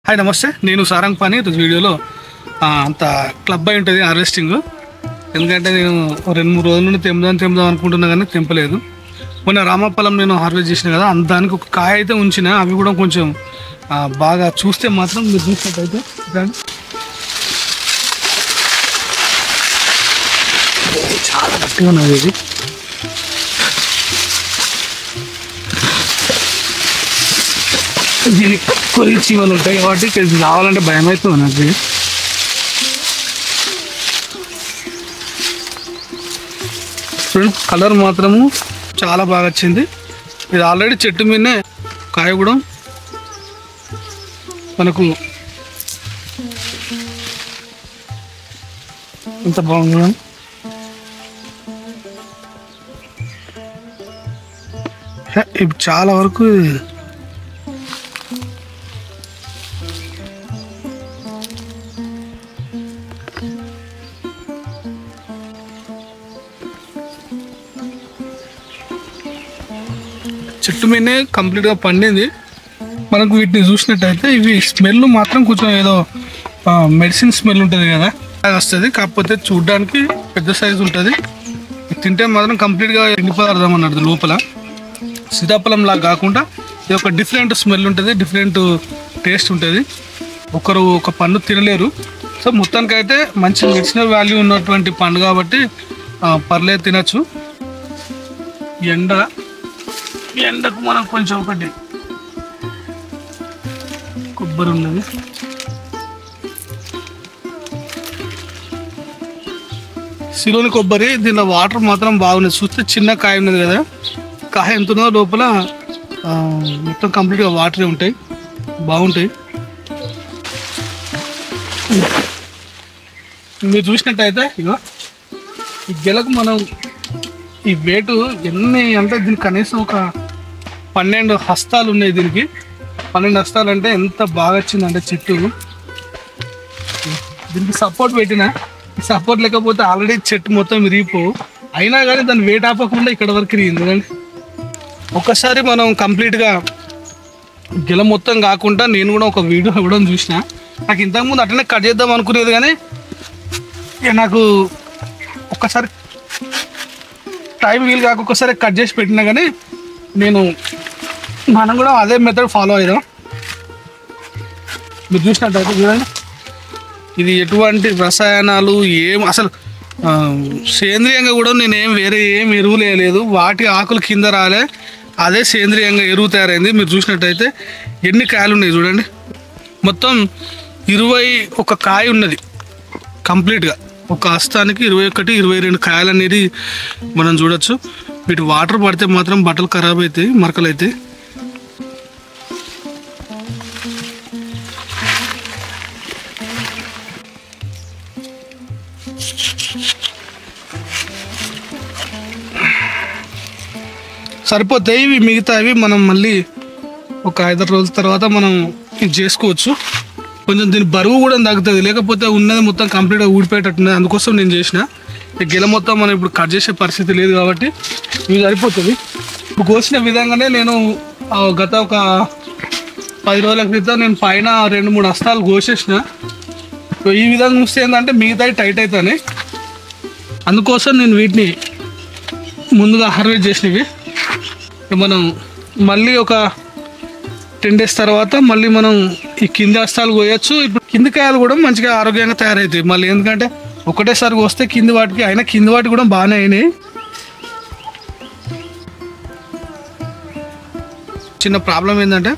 Hi నమస్తే, నేను సారంగ్ పాని. ఈరోజు వీడియోలో అంత క్లబ్ అయి ఉంటుంది హార్వెస్టింగ్. ఎందుకంటే నేను 2-3 రోజుల నుండి తెంపుదాం అనుకుంటున్నా కానీ తెంపలేదు. మొన్న రామఫలం నేను హార్వెస్ట్ చేసిన కదా, దానికి ఒక కాయ అయితే ఉంచిన. అవి కూడా కొంచెం బాగా చూస్తే మాత్రం మీరు చూసినట్టయితే చాలా గట్టిగా ఉన్నది. ఇది దీనికి కొన్ని చీమలు ఉంటాయి కాబట్టి రావాలంటే భయం అవుతుంది నాకు. చూడండి, కలర్ మాత్రము చాలా బాగా వచ్చింది. ఇది ఆల్రెడీ చెట్టు మీదనే కాయ కూడా మనకు ఎంత బాగుంది. ఇప్పుడు చాలా వరకు చెట్టు మీదనే కంప్లీట్గా పండింది. మనకు వీటిని చూసినట్టయితే ఇవి స్మెల్ మాత్రం కొంచెం ఏదో మెడిసిన్ స్మెల్ ఉంటుంది కదా, అది వస్తుంది. కాకపోతే చూడడానికి పెద్ద సైజు ఉంటుంది. తింటే మాత్రం కంప్లీట్గా ఎండి పదార్థం అన్నది. లోపల సీతాఫలం లాగా కాకుండా ఇది ఒక డిఫరెంట్ స్మెల్ ఉంటుంది, డిఫరెంట్ టేస్ట్ ఉంటుంది. ఒకరు ఒక పండు తినలేరు. సో మొత్తానికైతే మంచి మెడిసినల్ వాల్యూ ఉన్నటువంటి పండు కాబట్టి పర్లేదు, తినచ్చు. ఎండకు మనం కొంచెం ఒకటి కొబ్బరి ఉన్నది. సిలోని కొబ్బరి. దీనిలో వాటర్ మాత్రం బాగున్నది. చూస్తే చిన్న కాయ ఉన్నది కదా, కాయ ఎంత ఉన్నదో లోపల మొత్తం కంప్లీట్గా వాటరే ఉంటాయి, బాగుంటాయి. మీరు చూసినట్టయితే ఇగో ఈ గెలకు మనం ఈ వేటు ఎన్ని అంటే దీనికి కనీసం ఒక 12 హస్తాలు ఉన్నాయి. దీనికి 12 హస్తాలు అంటే ఎంత బాగా వచ్చిందంటే చెట్టు. దీనికి సపోర్ట్ పెట్టిన, సపోర్ట్ లేకపోతే ఆల్రెడీ చెట్టు మొత్తం విరిగిపోవు. అయినా కానీ దాన్ని వెయిట్ ఆపకుండా ఇక్కడ వరకు విరిగింది. ఎందుకంటే ఒక్కసారి మనం కంప్లీట్గా గెల మొత్తం కాకుండా నేను కూడా ఒక వీడియో ఇవ్వడం చూసిన. నాకు ఇంతకుముందు అట్లనే కట్ చేద్దాం అనుకునేది కానీ నాకు ఒక్కసారి టైం వీలు కాక ఒక్కసారి కట్ చేసి పెట్టినా కానీ మనం కూడా అదే మెథడ్ ఫాలో అయ్యాం. మీరు చూసినట్టయితే చూడండి, ఇది ఎటువంటి రసాయనాలు అసలు సేంద్రియంగా కూడా నేనేం వేరే ఏం ఎరువులు వేయలేదు. వాటి ఆకులు కింద రాలే, అదే సేంద్రియంగా ఎరువు తయారైంది. మీరు చూసినట్టయితే ఎన్ని కాయలు ఉన్నాయి చూడండి. మొత్తం 21 కాయ ఉన్నది కంప్లీట్గా. ఒక హస్తానికి 21-22 కాయలు అనేది మనం చూడొచ్చు. వీటి వాటర్ పడితే మాత్రం బట్టలు ఖరాబ్ అవుతాయి, మరకలు అవుతాయి. సరిపోతాయి. ఇవి మిగతావి మనం మళ్ళీ ఒక 5 రోజుల తర్వాత మనం ఇది చేసుకోవచ్చు. కొంచెం దీని బరువు కూడా తగ్గుతుంది, లేకపోతే ఉన్నది మొత్తం కంప్లీట్గా ఊడిపోయేటట్టున్నది. అందుకోసం నేను చేసిన. ఈ గెల మొత్తం మనం ఇప్పుడు కట్ చేసే పరిస్థితి లేదు కాబట్టి ఇవి సరిపోతుంది. ఇప్పుడు కోసిన విధంగానే నేను గత ఒక 10 రోజుల క్రితం నేను పైన 2-3 హస్తాలు కోసేసిన. ఈ విధంగా చూస్తే ఏంటంటే మిగతాయి టైట్ అవుతాయి. అందుకోసం నేను వీటిని ముందుగా హార్వెస్ట్ చేసినవి. మనం మళ్ళీ ఒక 10 days తర్వాత మళ్ళీ మనం ఈ కింది హస్తాలు కోయచ్చు. ఇప్పుడు కింది కాయలు కూడా మంచిగా ఆరోగ్యంగా తయారవుతాయి మళ్ళీ. ఎందుకంటే ఒకటేసారి వస్తే కింది వాటికి కూడా బాగానే అయినాయి. చిన్న ప్రాబ్లం ఏంటంటే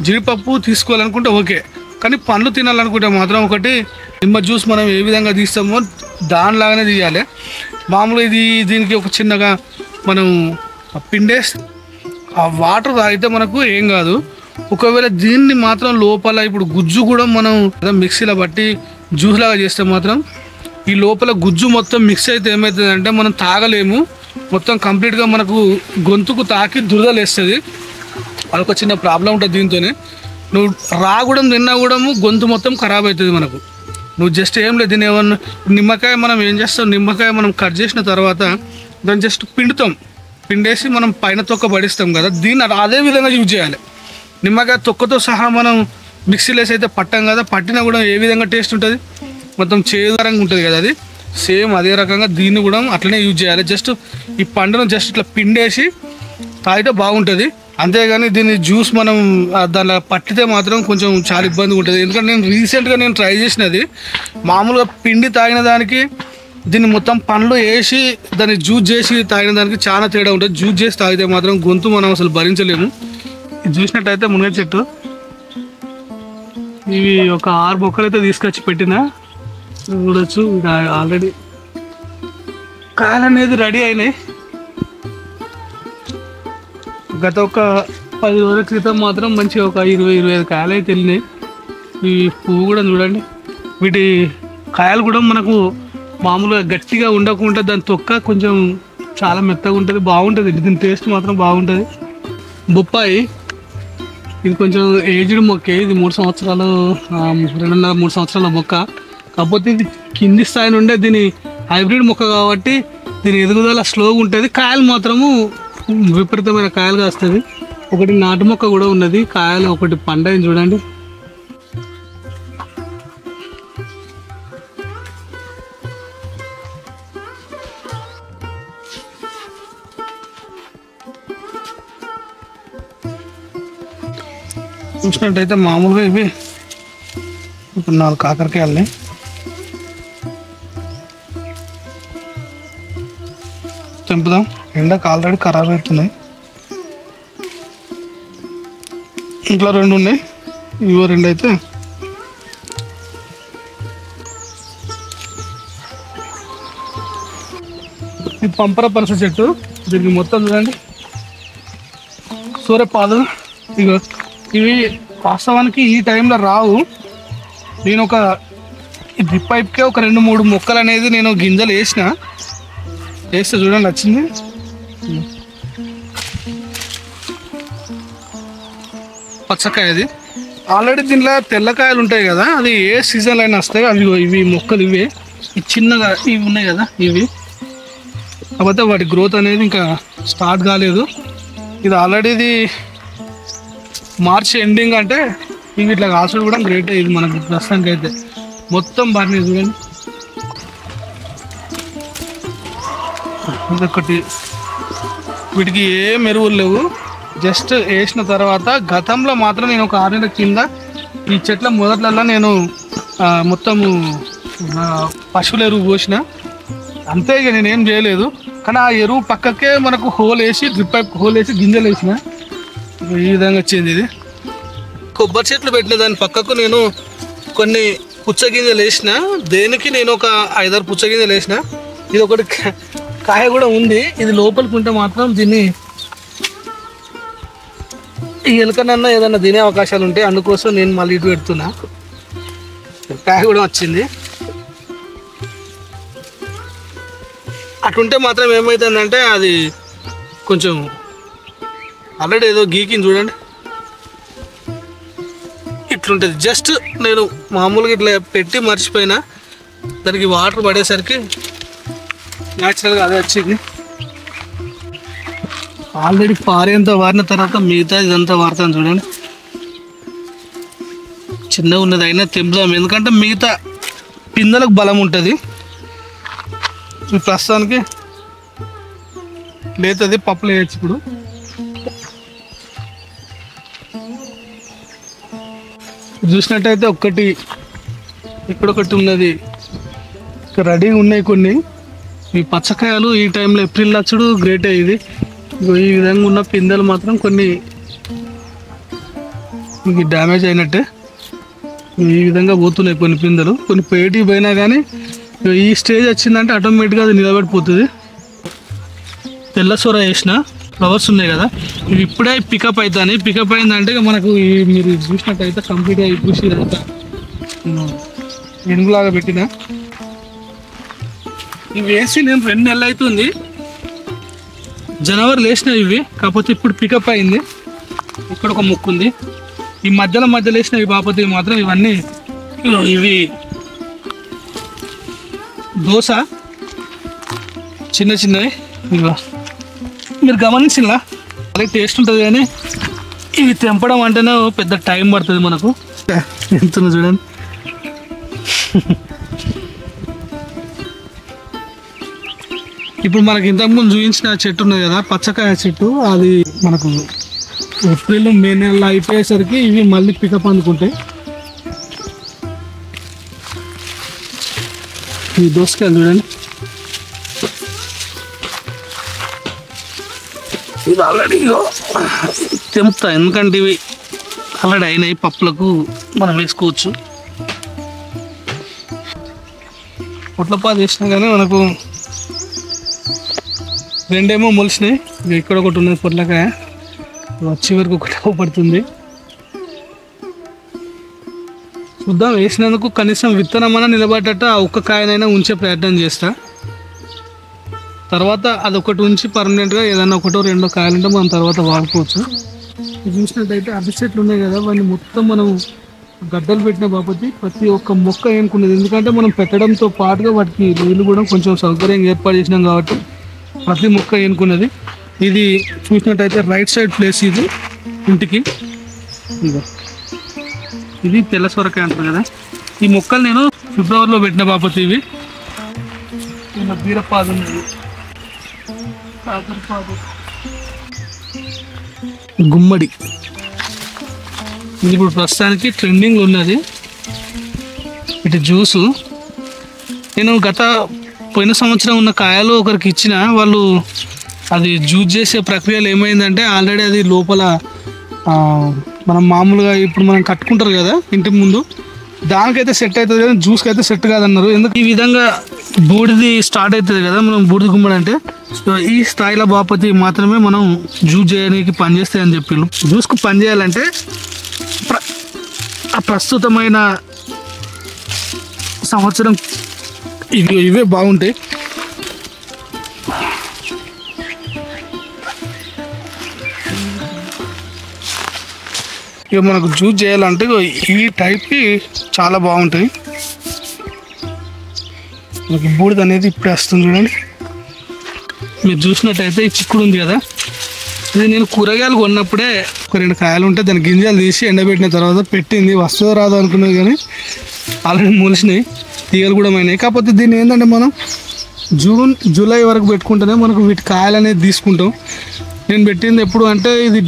జీడిపప్పు తీసుకోవాలనుకుంటే ఓకే, కానీ పండ్లు తినాలనుకుంటే మాత్రం ఒకటి నిమ్మ జ్యూస్ మనం ఏ విధంగా తీస్తామో దానిలాగానే తీయాలి. మామూలుగా దీనికి ఒక చిన్నగా మనం పిండేసి ఆ వాటర్ తాగితే మనకు ఏం కాదు. ఒకవేళ దీన్ని మాత్రం లోపల ఇప్పుడు గుజ్జు కూడా మనం మిక్సీలో బట్టి జ్యూస్ లాగా చేస్తే మాత్రం ఈ లోపల గుజ్జు మొత్తం మిక్స్ అయితే ఏమవుతుందంటే మనం తాగలేము. మొత్తం కంప్లీట్గా మనకు గొంతుకు తాకి దురదలేస్తుంది. అదొక చిన్న ప్రాబ్లం ఉంటుంది దీంతోనే. నువ్వు రాగూడం తిన్నా కూడా గొంతు మొత్తం ఖరాబ్ అవుతుంది మనకు. నువ్వు జస్ట్ ఏం లేదు, దీన్ని ఏమన్నా నిమ్మకాయ మనం ఏం చేస్తాం, నిమ్మకాయ మనం కట్ చేసిన తర్వాత దాన్ని జస్ట్ పిండుతాం. పిండేసి మనం పైన తొక్క పడిస్తాం కదా, దీన్ని అదే విధంగా యూజ్ చేయాలి. నిమ్మకాయ తొక్కతో సహా మనం మిక్సీలో వేసి అయితే పట్టాం కదా, పట్టినా కూడా ఏ విధంగా టేస్ట్ ఉంటుంది, మొత్తం చేదురంగా ఉంటుంది కదా, అది సేమ్ అదే రకంగా దీన్ని కూడా అట్లనే యూజ్ చేయాలి. జస్ట్ ఈ పండును జస్ట్ ఇట్లా పిండేసి తాగితే బాగుంటుంది. అంతేగాని దీన్ని జ్యూస్ మనం దానిలో పట్టితే మాత్రం కొంచెం చాలా ఇబ్బందిగా ఉంటుంది. ఎందుకంటే నేను రీసెంట్గా ట్రై చేసినది, మామూలుగా పిండి తాగిన దానికి దీన్ని మొత్తం పండ్లు వేసి దాన్ని జ్యూస్ చేసి తాగిన దానికి చాలా తేడా ఉంటుంది. జ్యూస్ చేసి తాగితే మాత్రం గొంతు మనం అసలు భరించలేము. ఇది చూసినట్టయితే మునగ చెట్టు, ఇవి ఒక 6 మొక్కలు అయితే తీసుకొచ్చి పెట్టిన చూడొచ్చు. ఆల్రెడీ కాయలు అనేది రెడీ అయినాయి. గత ఒక 10 రోజుల క్రితం మాత్రం మంచిగా ఒక 20-25 కాయలు అయితే వెళ్ళినాయి. ఈ పువ్వు కూడా చూడండి, వీటి కాయలు కూడా మనకు మామూలుగా గట్టిగా ఉండకుండా దాని తొక్క కొంచెం చాలా మెత్తగా ఉంటుంది, బాగుంటుంది. దీని టేస్ట్ మాత్రం బాగుంటుంది. బొప్పాయి ఇది కొంచెం ఏజ్డ్ మొక్కే, ఇది 3 సంవత్సరాలు 2.5-3 సంవత్సరాల మొక్క. కాకపోతే ఇది కింది స్థాయి నుండే దీని హైబ్రిడ్ మొక్క కాబట్టి దీని ఎదుగుదల స్లోగా ఉంటుంది. కాయలు మాత్రము విపరీతమైన కాయలు కాస్తుంది. ఒకటి నాటు మొక్క కూడా ఉన్నది, కాయలు ఒకటి పండని చూడండి. చూసినట్టయితే మామూలుగా ఇవి ఇప్పుడు 4 కాకరకాయలని తెంపుదాం. ఎండకు ఆల్రెడీ ఖరాబ్ అవుతున్నాయి. ఇంట్లో 2 ఉన్నాయి, ఇవో 2 అయితే ఇది పంపర పనస చెట్టు. దీనికి మొత్తం చూడండి సూర్యపాదు. ఇగో ఇవి వాస్తవానికి ఈ టైంలో రావు. నేను ఒక డ్రిప్ పైప్కే ఒక 2-3 మొక్కలు అనేది నేను గింజలు వేస్తే చూడండి వచ్చింది. పచ్చకాయ అది ఆల్రెడీ దీంట్లో తెల్లకాయలు ఉంటాయి కదా, అది ఏ సీజన్లో అయినా వస్తాయి. అవి ఇవి మొక్కలు ఇవే, ఈ చిన్నగా ఇవి ఉన్నాయి కదా ఇవి. కాకపోతే వాటి గ్రోత్ అనేది ఇంకా స్టార్ట్ కాలేదు. ఇది ఆల్రెడీ ఇది మార్చ్ ఎండింగ్ అంటే ఇవి ఇట్లా కాసుడు కూడా గ్రేట్. ఇది మనకు ప్రస్తుతానికి అయితే మొత్తం బాగానే చూడండి. ఇదొకటి, వీటికి ఏం ఎరువులు లేవు, జస్ట్ వేసిన తర్వాత. గతంలో మాత్రం నేను ఒక 6 నెలల కింద ఈ చెట్ల మొదట్లల్లో నేను మొత్తము పశువుల ఎరువు పోసిన, అంతే. ఇక నేనేం చేయలేదు. కానీ ఆ ఎరువు పక్కకే మనకు హోల్ వేసి, డ్రిప్ పైప్ హోల్ వేసి గింజలు వేసిన, ఈ విధంగా వచ్చింది. ఇది కొబ్బరి చెట్లు పెట్టిన దాని పక్కకు నేను కొన్ని పుచ్చగింజలు వేసిన. దేనికి నేను ఒక 5-6 పుచ్చగింజలు వేసిన. ఇది ఒకటి కాయ కూడా ఉంది. ఇది లోపలికి ఉంటే మాత్రం దీన్ని ఈ ఎలుకనన్నా ఏదన్నా తినే అవకాశాలు ఉంటాయి. అందుకోసం నేను మళ్ళీ ఇటు పెడుతున్నా. కాయ కూడా వచ్చింది. అటుంటే మాత్రం ఏమవుతుందంటే అది కొంచెం ఆల్రెడీ ఏదో గీకింది చూడండి, ఇట్లుంటుంది. జస్ట్ నేను మామూలుగా ఇట్లా పెట్టి మర్చిపోయినా, దానికి వాటర్ పడేసరికి న్యాచురల్గా అదే వచ్చింది. ఆల్రెడీ పారేంత వారిన తర్వాత మిగతా ఇదంతా వాడతాను చూడండి. చిన్నగా ఉన్నది అయినా తెంపుదాం, ఎందుకంటే మిగతా పిందెలకు బలం ఉంటుంది. ప్రస్తుతానికి లేతది పప్పులు వేయచ్చు. ఇప్పుడు చూసినట్టయితే ఒక్కటి ఇక్కడొకటి ఉన్నది, రెడీగా ఉన్నాయి కొన్ని. ఈ పచ్చకాయలు ఈ టైంలో ఏప్రిల్ వచ్చుడు గ్రేట్. ఇది ఈ విధంగా ఉన్న పిందెలు మాత్రం కొన్ని డ్యామేజ్ అయినట్టే ఈ విధంగా పోతున్నాయి. కొన్ని పిందెలు కొన్ని పేటికి పోయినా కానీ ఈ స్టేజ్ వచ్చిందంటే ఆటోమేటిక్గా అది నిలబడిపోతుంది. తెల్ల సొర వేసిన ఫ్లవర్స్ ఉన్నాయి కదా, ఇవి ఇప్పుడే పికప్ అవుతాయి. పికప్ అయిందంటే మనకు మీరు చూసినట్టయితే కంప్లీట్గా ఈ పూసి అంతా ఎనుగులాగా పెట్టిన. ఇవి వేసి నేను 2 నెలలు అవుతుంది, జనవరిలో వేసినవి ఇవి. కాకపోతే ఇప్పుడు పికప్ అయింది. ఇక్కడ ఒక మొక్క ఉంది, ఈ మధ్యలో వేసినవి. కాకపోతే మాత్రం ఇవన్నీ ఇవి దోస చిన్న చిన్నవి. ఇదిగో మీరు గమనించినా అలాగే టేస్ట్ ఉంటుంది, కానీ ఇవి తెంపడం అంటేనే పెద్ద టైం పడుతుంది మనకు. ఎంత చూడండి. ఇప్పుడు మనకి ఇంతకుముందు చూపించిన చెట్టు ఉన్నది కదా, పచ్చకాయ చెట్టు, అది మనకు ఏప్రిల్ మే నెలలో అయిపోయేసరికి ఇవి మళ్ళీ పికప్ అందుకుంటాయి. ఈ దోసకాయలు చూడండి, ఇది ఆల్రెడీ తెంపుతా, ఎందుకంటే ఇవి ఆల్రెడీ అయినాయి, పప్పులకు మనం వేసుకోవచ్చు. పొట్లపాదు వేసినా కానీ మనకు రెండేమో మొలిసినాయి, ఇక్కడ ఒకటి ఉన్నది పొట్లకాయ, వచ్చే వరకు ఒకటి పడుతుంది. చూద్దాం, వేసినందుకు కనీసం విత్తనమన్నా నిలబడేట ఆ ఒక్క కాయనైనా ఉంచే ప్రయత్నం చేస్తా. తర్వాత అదొకటి ఉంచి పర్మనెంట్గా ఏదైనా ఒకటో రెండో కాయలుంటే మనం తర్వాత వాడుకోవచ్చు. చూసినట్టయితే అరటి చెట్లు ఉన్నాయి కదా, వాటిని మొత్తం మనం గడ్డలు పెట్టిన బాపతి ప్రతి ఒక్క మొక్క ఏనుకున్నది. ఎందుకంటే మనం పెట్టడంతో పాటుగా వాటికి నీళ్ళు కూడా కొంచెం సౌకర్యంగా ఏర్పాటు చేసినాం కాబట్టి ప్రతి మొక్క ఏనుకున్నది. ఇది చూసినట్టయితే రైట్ సైడ్ ప్లేస్, ఇది ఇంటికి. ఇది తెల్ల సొరకాయ అంటారు కదా, ఈ మొక్కలు నేను ఫిబ్రవరిలో పెట్టిన బాపతి. ఇవి బీరపాదు ఉన్నది, గుమ్మడి, ఇది ఇప్పుడు ప్రస్తుతానికి ట్రెండింగ్లో ఉన్నది. ఇటు జ్యూసు నేను పోయిన సంవత్సరం ఉన్న కాయలు ఒకరికి ఇచ్చిన, వాళ్ళు అది జ్యూస్ చేసే ప్రక్రియలో ఏమైందంటే ఆల్రెడీ అది లోపల మనం మామూలుగా ఇప్పుడు మనం కట్టుకుంటారు కదా ఇంటి ముందు, దానికైతే సెట్ అవుతుంది కదా, జ్యూస్కి అయితే సెట్ కాదన్నారు. ఎందుకు ఈ విధంగా బూడిది స్టార్ట్ అవుతుంది కదా, మనం బూడిది గుమ్మడి అంటే ఈ స్థాయిలో బాపతి మాత్రమే మనం జ్యూస్ చేయడానికి పనిచేస్తాయని చెప్పి, జ్యూస్కు పని చేయాలంటే ఆ ప్రస్తుతమైన సంవత్సరం ఇవే బాగుంటాయి. ఇక మనకు జ్యూస్ చేయాలంటే ఈ టైప్కి చాలా బాగుంటాయి. మనకి బూడిద అనేది ఇప్పుడే వస్తుంది చూడండి. మీరు చూసినట్టయితే ఈ చిక్కుడు ఉంది కదా, ఇది నేను కూరగాయలు కొన్నప్పుడే ఒక 2 కాయలు ఉంటే దాని గింజలు తీసి ఎండబెట్టిన తర్వాత పెట్టింది. వస్తుందో రాదో అనుకున్నది కానీ ఆల్రెడీ మొలిసినాయి, తీగలు కూడా అయినాయి. కాకపోతే దీన్ని ఏంటంటే మనం జూన్ జూలై వరకు పెట్టుకుంటేనే మనకు వీటి కాయలు అనేది తీసుకుంటాం. నేను పెట్టింది ఎప్పుడు అంటే ఇది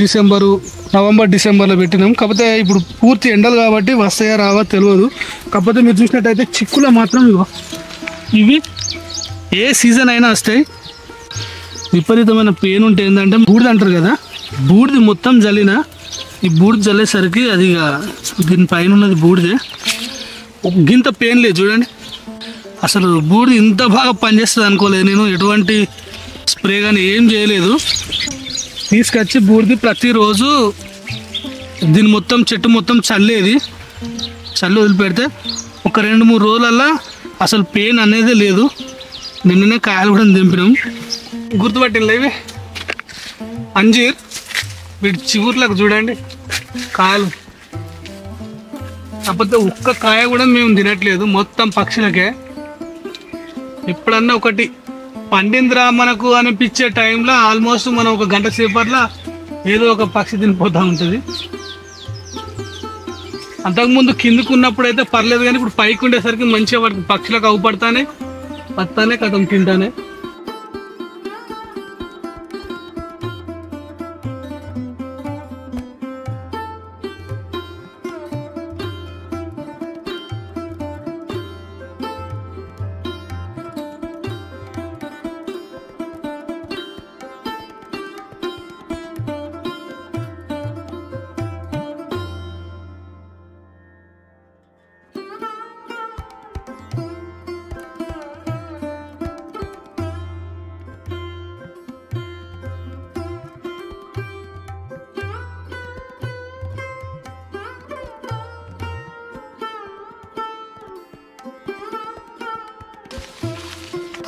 నవంబర్ డిసెంబర్లో పెట్టినాం. కాకపోతే ఇప్పుడు పూర్తి ఎండలు కాబట్టి వస్తాయా రావా తెలియదు. కాకపోతే మీరు చూసినట్టయితే చిక్కులో మాత్రం ఇవి ఏ సీజన్ అయినా వస్తాయి. విపరీతమైన పెయిన్ ఉంటే ఏంటంటే బూడిద అంటారు కదా, బూడిది మొత్తం జల్లిన, ఈ బూడిద జల్లేసరికి అది దీనిపైన ఉన్నది బూడిదే, గింత పెయిన్ లేదు చూడండి. అసలు బూడిద ఇంత బాగా పనిచేస్తుంది అనుకోలేదు నేను. ఎటువంటి స్ప్రే కానీ ఏం చేయలేదు, తీసుకొచ్చి బూడిది ప్రతిరోజు దీని మొత్తం చెట్టు మొత్తం చల్లి వదిలిపెడితే ఒక 2-3 రోజులల్లా అసలు పెయిన్ అనేది లేదు. నిన్ననే కాయలు కూడా దింపినాం. గుర్తుపట్టిన ఇవి అంజీర్, వీటి చిగుర్లకు చూడండి కాయలు. కాకపోతే ఒక్క కాయ కూడా మేము తినట్లేదు, మొత్తం పక్షులకే. ఎప్పుడన్నా ఒకటి పండింద్రా మనకు అనిపించే టైంలో ఆల్మోస్ట్ మనం ఒక గంట సేపట్లో ఏదో ఒక పక్షి తినిపోతూ ఉంటుంది. అంతకుముందు కిందకు ఉన్నప్పుడు అయితే పర్లేదు, కానీ ఇప్పుడు పైకి ఉండేసరికి మంచిగా వాటికి పక్షులకు అవుపడతానే పత్తానే కథం తింటానే.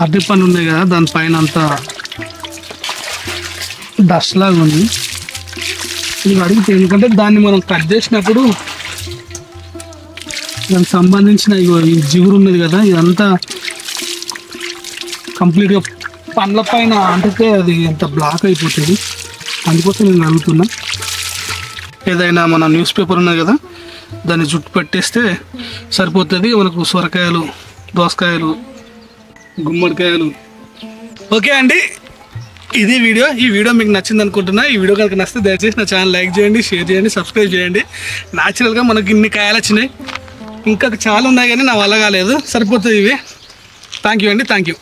అరటి పండు ఉన్నాయి కదా, దానిపైన అంతా డస్ట్ లాగా ఉంది. ఇది అడిగితే ఎందుకంటే దాన్ని మనం కట్ చేసినప్పుడు దానికి సంబంధించిన ఈ జిగురు ఉన్నది కదా, ఇదంతా కంప్లీట్గా పండ్ల పైన అంటితే అది ఎంత బ్లాక్ అయిపోతుంది. అందుకోసం నేను అడుగుతున్నా. ఏదైనా మన న్యూస్ పేపర్ ఉన్నది కదా, దాన్ని జుట్టు పట్టేస్తే సరిపోతుంది మనకు. సొరకాయలు, దోసకాయలు, గుమ్మడికాయలు. ఓకే అండి, ఇది వీడియో. ఈ వీడియో మీకు నచ్చింది అనుకుంటున్నా. ఈ వీడియో కనుక నచ్చితే దయచేసి నా ఛానల్ లైక్ చేయండి, షేర్ చేయండి, సబ్స్క్రైబ్ చేయండి. న్యాచురల్గా మనకి ఇన్ని కాయలు వచ్చినాయి, ఇంకా చాలా ఉన్నాయి కానీ నా వల్ల కాలేదు. సరిపోతుంది ఇవి. థ్యాంక్ యూ అండి, థ్యాంక్ యూ.